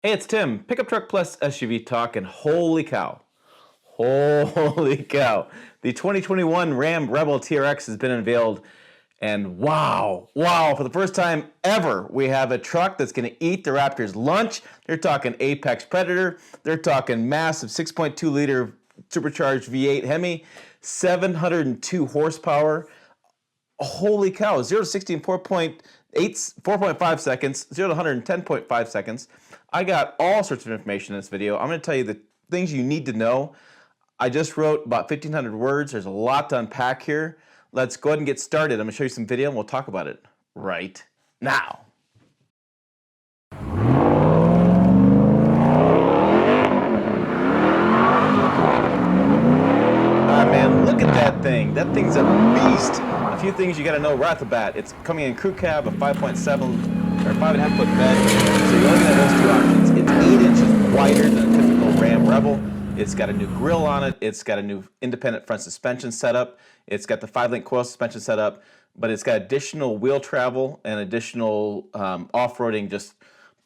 Hey, it's Tim. Pickup Truck Plus SUV talk, and holy cow. Holy cow. The 2021 Ram Rebel TRX has been unveiled, and wow, for the first time ever, we have a truck that's going to eat the Raptor's lunch. They're talking Apex Predator. They're talking massive 6.2 liter supercharged V8 Hemi, 702 horsepower. Holy cow, 0 to 60 in 4.5 seconds, 0 to 100 in 10.5 seconds. I got all sorts of information in this video. I'm going to tell you the things you need to know. I just wrote about 1,500 words. There's a lot to unpack here. Let's go ahead and get started. I'm going to show you some video and we'll talk about it right now. Man, look at that thing. That thing's a beast. A few things you got to know right off the bat. It's coming in crew cab, a 5.7 or 5.5 foot bed. So you're looking at those two options. It's 8 inches wider than a typical Ram Rebel. It's got a new grille on it. It's got a new independent front suspension setup. It's got the 5-link coil suspension setup, but it's got additional wheel travel and additional off-roading just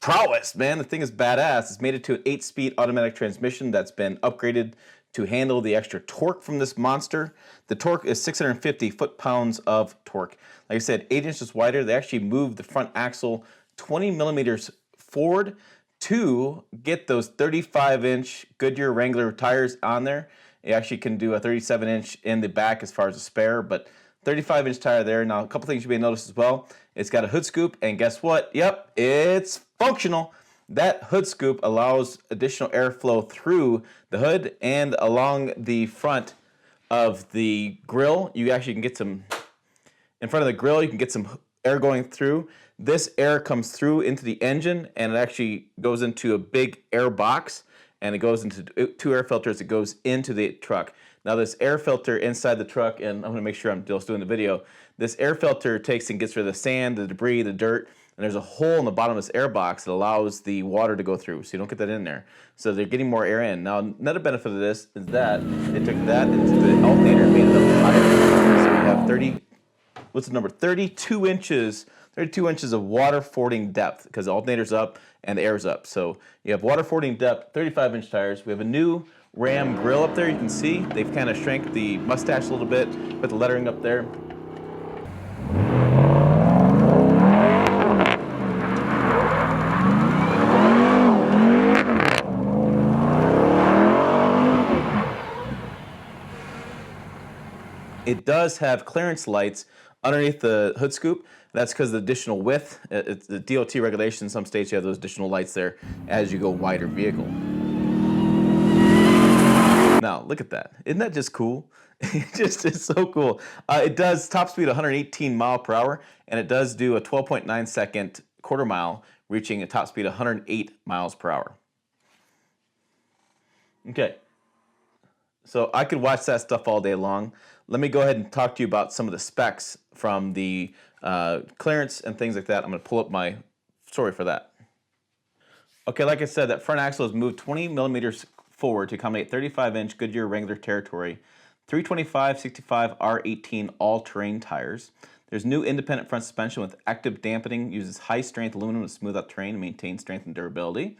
prowess, man. The thing is badass. It's made it to an 8-speed automatic transmission that's been upgraded to handle the extra torque from this monster. The torque is 650 foot-pounds of torque. Like I said, 8 inches wider. They actually moved the front axle 20 millimeters forward to get those 35-inch Goodyear Wrangler tires on there. It actually can do a 37-inch in the back as far as a spare, but 35-inch tire there. Now, a couple things you may notice as well. It's got a hood scoop, and guess what? Yep, it's functional. That hood scoop allows additional airflow through the hood and along the front of the grill. You actually can get some, in front of the grill, you can get some air going through. This air comes through into the engine and it actually goes into a big air box and it goes into 2 air filters. It goes into the truck. Now this air filter inside the truck, and I'm going to make sure I'm just doing the video, this air filter takes and gets rid of the sand, the debris, the dirt, and there's a hole in the bottom of this air box that allows the water to go through, so you don't get that in there. So they're getting more air in. Now, another benefit of this is that they took that into the alternator and made it up higher. So we have 32 inches of water fording depth, because the alternator's up and the air's up. So you have water fording depth, 35-inch tires. We have a new Ram grill up there. You can see they've kind of shrank the mustache a little bit, put the lettering up there. It does have clearance lights underneath the hood scoop. That's because of the additional width. It's the DOT regulation. In some states you have those additional lights there as you go wider vehicle. Now, look at that. Isn't that just cool? It's so cool. It does top speed 118 mile per hour, and it does do a 12.9 second quarter mile, reaching a top speed 108 miles per hour. Okay. So I could watch that stuff all day long. Let me go ahead and talk to you about some of the specs from the clearance and things like that. I'm going to pull up my story for that. Okay, like I said, that front axle is moved 20 millimeters forward to accommodate 35-inch Goodyear Wrangler territory, 325/65 R18 all-terrain tires. There's new independent front suspension with active dampening, uses high-strength aluminum to smooth out terrain and maintain strength and durability.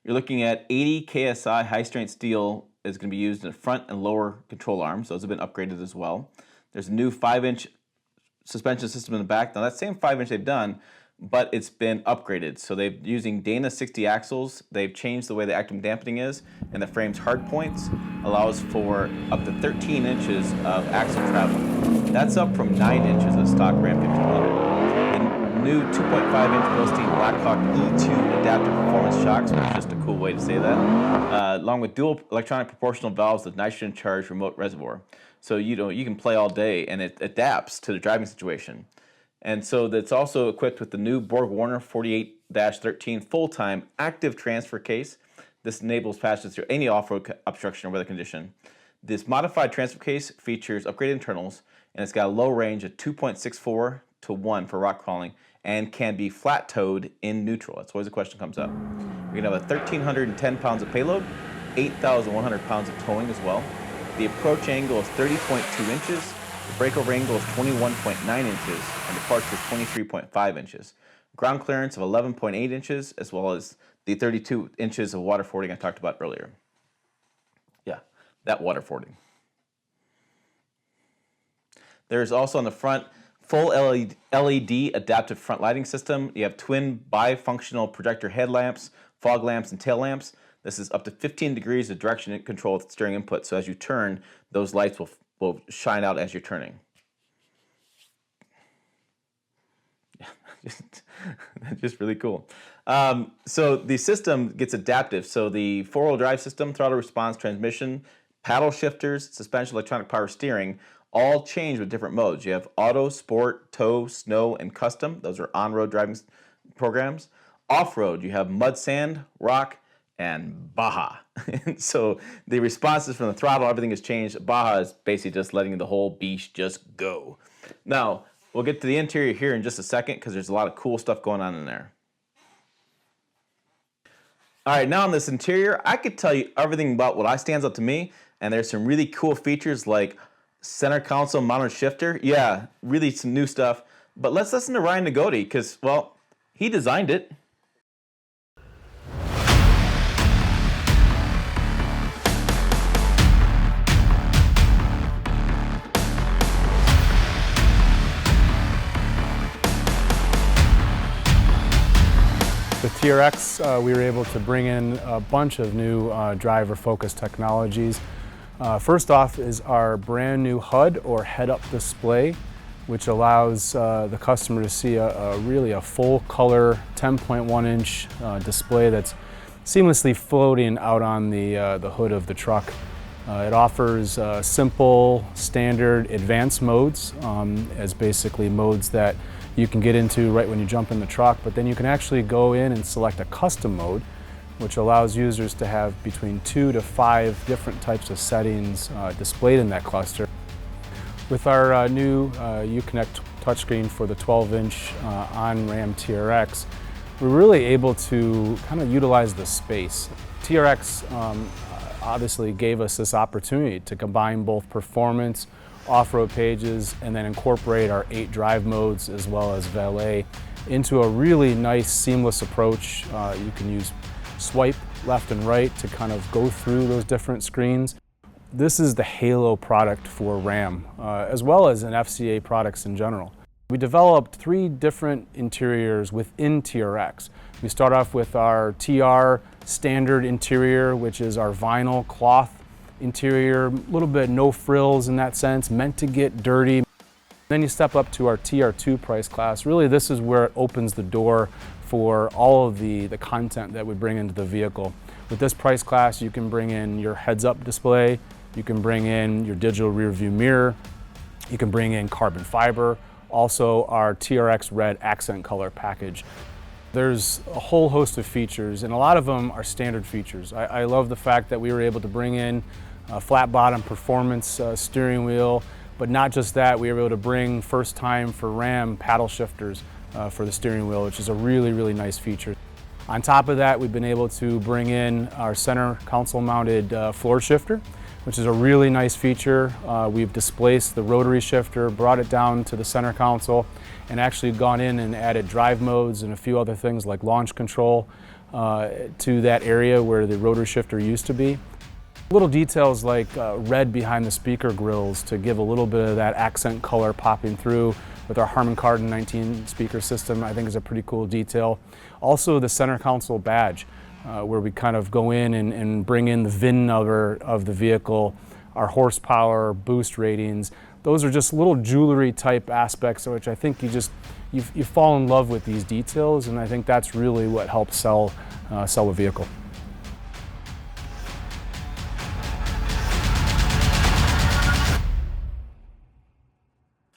You're looking at 80 KSI high-strength steel is going to be used in the front and lower control arms. Those have been upgraded as well. There's a new 5-inch suspension system in the back. Now that same 5-inch they've done, but it's been upgraded. So they're using Dana 60 axles. They've changed the way the active dampening is, and the frame's hard points allows for up to 13 inches of axle travel. That's up from 9 inches of stock Ram 1500. New 2.5-inch Bilstein Blackhawk E2 adaptive performance shocks, which is just a cool way to say that, along with dual electronic proportional valves with nitrogen-charged remote reservoir. So you can play all day, and it adapts to the driving situation. And so that's also equipped with the new Borg-Warner 48-13 full-time active transfer case. This enables passage through any off-road obstruction or weather condition. This modified transfer case features upgraded internals, and it's got a low range of 2.64 to 1 for rock crawling, and can be flat-towed in neutral. That's always a question comes up. You're going to have 1,310 pounds of payload, 8,100 pounds of towing as well. The approach angle is 30.2 inches, the breakover angle is 21.9 inches, and the departure is 23.5 inches. Ground clearance of 11.8 inches, as well as the 32 inches of water fording I talked about earlier. Yeah, that water fording. There's also on the front full LED adaptive front lighting system. You have twin bifunctional projector headlamps, fog lamps, and tail lamps. This is up to 15 degrees of direction control with steering input. So as you turn, those lights will shine out as you're turning. Just really cool. So the system gets adaptive. So the four-wheel drive system, throttle response, transmission, paddle shifters, suspension, electronic power steering, all change with different modes. You have auto, sport, tow, snow, and custom. Those are on-road driving programs. Off-road, you have mud, sand, rock, and Baja. So the responses from the throttle, everything has changed. Baja is basically just letting the whole beast just go. Now, we'll get to the interior here in just a second because there's a lot of cool stuff going on in there. All right, now on this interior, I could tell you everything about what stands out to me, and there's some really cool features like center console mounted shifter. Yeah, really some new stuff. But let's listen to Ryan Nagoti because, well, he designed it. With TRX, we were able to bring in a bunch of new driver-focused technologies. First off is our brand new HUD, or head-up display, which allows the customer to see really a full-color 10.1-inch display that's seamlessly floating out on the hood of the truck. It offers simple, standard, advanced modes as basically modes that you can get into right when you jump in the truck, but then you can actually go in and select a custom mode, which allows users to have between 2 to 5 different types of settings displayed in that cluster. With our new Uconnect touchscreen for the 12-inch on Ram TRX, we're really able to kind of utilize the space. TRX obviously gave us this opportunity to combine both performance, off-road pages, and then incorporate our 8 drive modes as well as valet into a really nice seamless approach. You can use swipe left and right to kind of go through those different screens. This is the halo product for Ram, as well as in FCA products in general. We developed 3 different interiors within TRX. We start off with our TR standard interior, which is our vinyl cloth interior, a little bit no frills in that sense, meant to get dirty. Then you step up to our TR2 price class. Really, this is where it opens the door for all of the content that we bring into the vehicle. With this price class, you can bring in your heads-up display, you can bring in your digital rear view mirror, you can bring in carbon fiber, also our TRX red accent color package. There's a whole host of features, and a lot of them are standard features. I love the fact that we were able to bring in a flat bottom performance steering wheel, but not just that, we were able to bring first time for Ram paddle shifters for the steering wheel, which is a really, really nice feature. On top of that, we've been able to bring in our center console mounted floor shifter, which is a really nice feature. We've displaced the rotary shifter, brought it down to the center console, and actually gone in and added drive modes and a few other things like launch control to that area where the rotary shifter used to be. Little details like red behind the speaker grills to give a little bit of that accent color popping through with our Harman Kardon 19 speaker system, I think is a pretty cool detail. Also the center console badge, where we kind of go in and bring in the VIN number of the vehicle, our horsepower, boost ratings. Those are just little jewelry type aspects which I think you fall in love with these details, and I think that's really what helps sell a vehicle.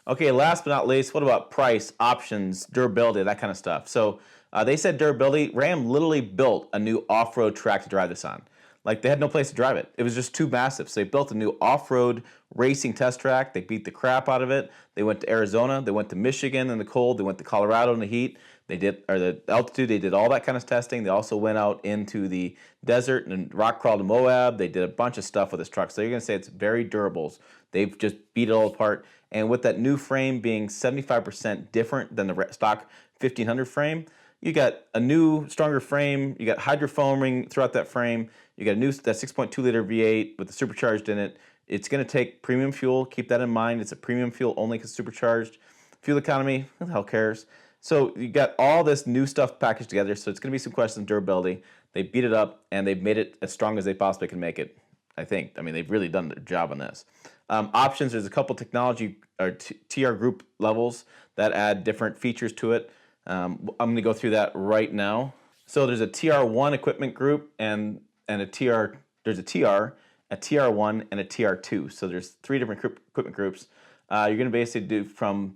Okay, last but not least, what about price, options, durability, that kind of stuff? So they said durability. Ram literally built a new off-road track to drive this on. Like, they had no place to drive it. It was just too massive. So they built a new off-road racing test track. They beat the crap out of it. They went to Arizona. They went to Michigan in the cold. They went to Colorado in the heat. They did, or the altitude. They did all that kind of testing. They also went out into the desert and rock crawled to Moab. They did a bunch of stuff with this truck. So you're going to say it's very durable. They've just beat it all apart. And with that new frame being 75% different than the stock 1500 frame, You got a new, stronger frame. You got hydrofoaming throughout that frame. You got a new that 6.2 liter V8 with the supercharged in it. It's going to take premium fuel. Keep that in mind. It's a premium fuel only because supercharged. Fuel economy, who the hell cares? So you got all this new stuff packaged together. So it's going to be some questions of durability. They beat it up and they've made it as strong as they possibly can make it. I think. I mean, they've really done their job on this. Options, there's a couple technology or TR group levels that add different features to it. I'm going to go through that right now. So there's a TR1 equipment group and a TR, there's a TR, a TR1, and a TR2. So there's 3 different equipment groups. You're going to basically do from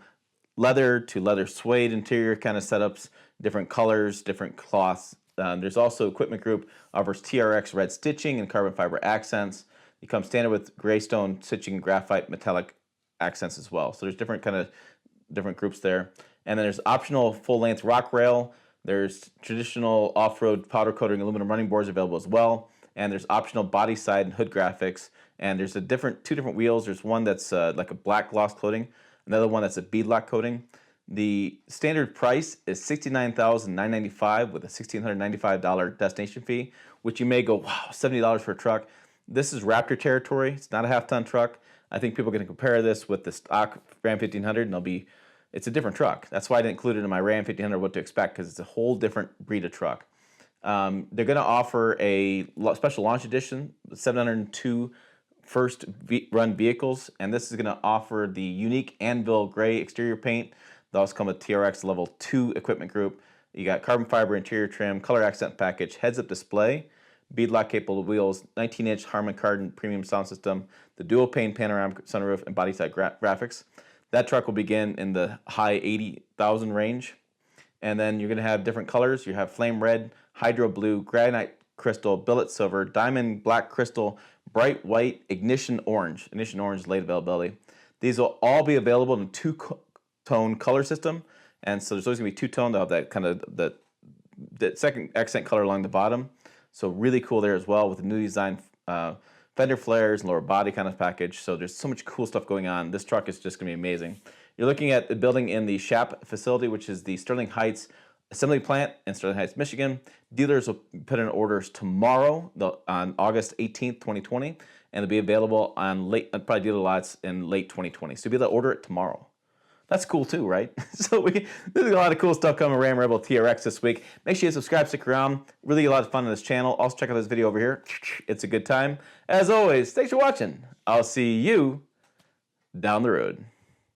leather to leather suede interior kind of setups, different colors, different cloths. There's also equipment group offers TRX red stitching and carbon fiber accents. You come standard with graystone stitching, graphite metallic accents as well. So there's different groups there. And then there's optional full-length rock rail. There's traditional off-road powder coating aluminum running boards available as well. And there's optional body side and hood graphics. And there's two different wheels. There's one that's like a black gloss coating, another one that's a beadlock coating. The standard price is $69,995 with a $1,695 destination fee, which you may go, wow, $70 for a truck. This is Raptor territory. It's not a half-ton truck. I think people are going to compare this with the stock Ram 1500, and it's a different truck. That's why I didn't include it in my Ram 1500 what to expect, because it's a whole different breed of truck. They're going to offer a special launch edition, 702 first run vehicles, and this is going to offer the unique Anvil gray exterior paint. They also come with TRX level 2 equipment group. You got carbon fiber interior trim, color accent package, heads-up display, beadlock capable wheels, 19-inch Harman Kardon premium sound system, the dual pane panoramic sunroof, and body side graphics. That truck will begin in the high 80,000 range. And then you're going to have different colors. You have flame red, hydro blue, granite crystal, billet silver, diamond black crystal, bright white, ignition orange. Ignition orange is late availability. These will all be available in a two-tone color system. And so there's always going to be two-tone. They'll have that kind of that second accent color along the bottom. So really cool there as well with the new design fender flares and lower body kind of package. So there's so much cool stuff going on. This truck is just going to be amazing. You're looking at the building in the Shap facility, which is the Sterling Heights assembly plant in Sterling Heights, Michigan. Dealers will put in orders tomorrow on August 18th, 2020, and they'll be available on probably dealer lots in late 2020. So you'll be able to order it tomorrow. That's cool too, right? So there's a lot of cool stuff coming Ram Rebel TRX this week. Make sure you subscribe, stick around. Really a lot of fun on this channel. Also check out this video over here. It's a good time. As always, thanks for watching. I'll see you down the road.